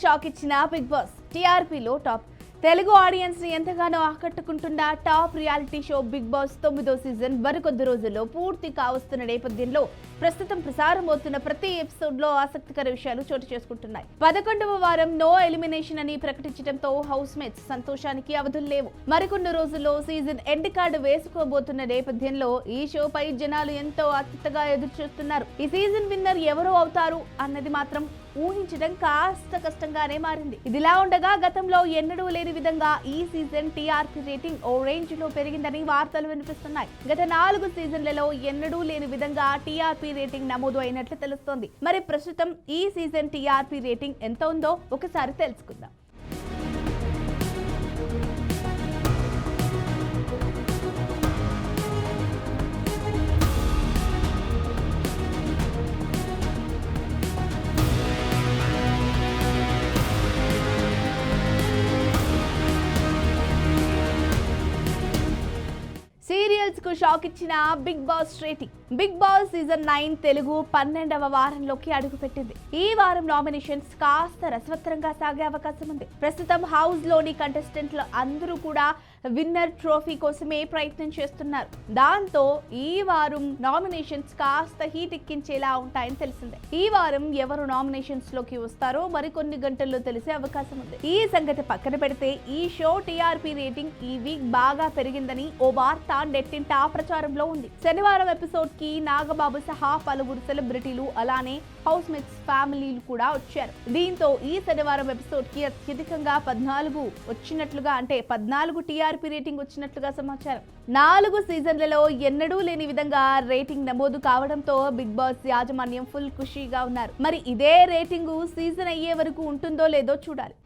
Shock ఇచ్చిన Bigg Boss టీఆర్పీలో top. Telugu audience ని ఎంతగానో ఆకట్టుకుంటున్న top reality show Bigg Boss 9వ సీజన్ మరికొద్ది రోజుల్లో పూర్తి కావస్తున్న నేపథ్యంలో ప్రస్తుతం ప్రసారం అవుతున్న ప్రతి ఎపిసోడ్ లో ఆసక్తికర విషయాలు చోటు చేసుకుంటున్నాయి. 11వ వారం నో ఎలిమినేషన్ అని ప్రకటించడంతో హౌస్ మేట్స్ సంతోషానికి అవధులు లేవు. మరికొన్ని రోజుల్లో సీజన్ ఎండ్ కార్డు వేసుకోబోతున్న నేపథ్యంలో ఈ షోపై జనాలు ఎంతో ఆసక్తిగా ఎదురు చూస్తున్నారు. ఈ సీజన్ విన్నర్ ఎవరు అవుతారు అన్నది మాత్రం ఊహించడం కాస్త కష్టంగానే మారింది. ఇదిలా ఉండగా గతంలో ఎన్నడూ లేని విధంగా ఈ సీజన్ టీఆర్పీ రేటింగ్ ఓ రేంజ్ లో పెరిగిందని వార్తలు వినిపిస్తున్నాయి. గత 4 సీజన్లలో ఎన్నడూ లేని విధంగా టీఆర్పీ రేటింగ్ నమోదు అయినట్లు తెలుస్తోంది. మరి ప్రస్తుతం ఈ సీజన్ టీఆర్పీ రేటింగ్ ఎంత ఉందో ఒకసారి తెలుసుకుందాం. సీరియల్స్ కు షాక్ ఇచ్చిన Bigg Boss rating. Bigg Boss season 9 Telugu 12వ వారంలోకి అడుగుపెట్టింది. ఈ వారం నామినేషన్స్ కాస్త రసవత్తరంగా సాగే అవకాశం ఉంది. ప్రస్తుతం హౌస్ లోని కంటెస్టెంట్లు అందరూ కూడా విన్నర్ ట్రోఫీ కోసమే ప్రయత్నం చేస్తున్నారు. దాంతో ఈ వారం నామినేషన్స్ కాస్త హీట్ ఎక్కించేలా ఉంటాయని తెలిసిందే. ఈ వారం ఎవరు నామినేషన్స్ లోకి వస్తారో మరికొన్ని గంటల్లో తెలిసే అవకాశం ఉంది. ఈ సంగతి పక్కన పెడితే ఈ షో టీఆర్పీ రేటింగ్ ఈ వీక్ బాగా పెరిగిందని ఓ వార్త నెట్టింటా ప్రచారంలో ఉంది. శనివారం ఎపిసోడ్ కి నాగబాబు సహా పలువురు సెలబ్రిటీలు అలానే హౌస్ మేట్స్ ఫ్యామిలీలు కూడా వచ్చారు. దీంతో ఈ శనివారం ఎపిసోడ్ కి అత్యధికంగా 14 వచ్చినట్లుగా, అంటే 14 టీఆర్పీ రేటింగ్ వచ్చినట్లుగా సమాచారం. 4 సీజన్లలో ఎన్నడూ లేని విధంగా రేటింగ్ నమోదు కావడంతో బిగ్ బాస్ యాజమాన్యం ఫుల్ ఖుషీగా ఉన్నారు. మరి ఇదే రేటింగ్ సీజన్ అయ్యే వరకు ఉంటుందో లేదో చూడాలి.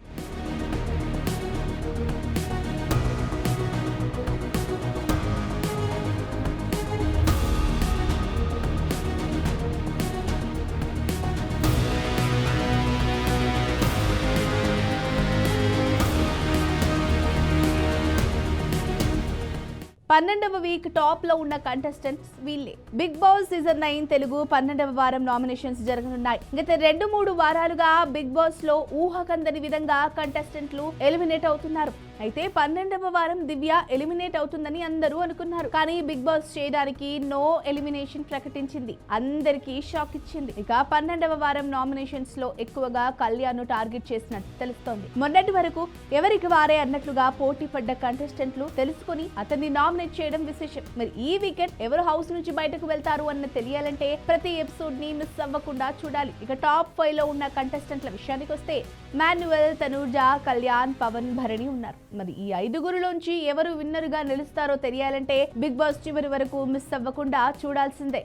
పన్నెండవ వీక్ టాప్ లో ఉన్న కంటెస్టెంట్స్ వీళ్ళే. బిగ్ బాస్ సీజన్ 9 తెలుగు 12వ వారం నామినేషన్స్ జరగనున్నాయి. గత 2-3 వారాలుగా బిగ్ బాస్ లో ఊహకందని విధంగా కంటెస్టెంట్లు ఎలిమినేట్ అవుతున్నారు. అయితే 12వ వారం దివ్య ఎలిమినేట్ అవుతుందని అందరూ అనుకున్నారు. కానీ బిగ్ బాస్ చేయడానికి నో ఎలిమినేషన్ ప్రకటించింది. అందరికీ షాక్ ఇచ్చింది. ఇక 12వ వారం నామినేషన్స్ లో ఎక్కువగా కళ్యాణ్ టార్గెట్ చేసినట్టు తెలుస్తోంది. మొన్నటి వరకు ఎవరికి వారే అన్నట్లుగా పోటీ పడ్డ కంటెస్టెంట్లు తెలుసుకుని అతన్ని నామినేట్ చేయడం విశేషం. మరి ఈ వీకెండ్ ఎవరు హౌస్ నుంచి బయటకు వెళ్తారు అన్న తెలియాలంటే ప్రతి ఎపిసోడ్ ని మిస్ అవ్వకుండా చూడాలి. ఇక టాప్ 5 లో ఉన్న కంటెస్టెంట్ల విషయానికి వస్తే మాన్యువల్, తనూజ, కళ్యాణ్, పవన్, భరణి ఉన్నారు. మరి ఈ 5గురిలోంచి ఎవరు విన్నర్ గా నిలుస్తారో తెలియాలంటే బిగ్ బాస్ చివరి వరకు మిస్ అవ్వకుండా చూడాల్సిందే.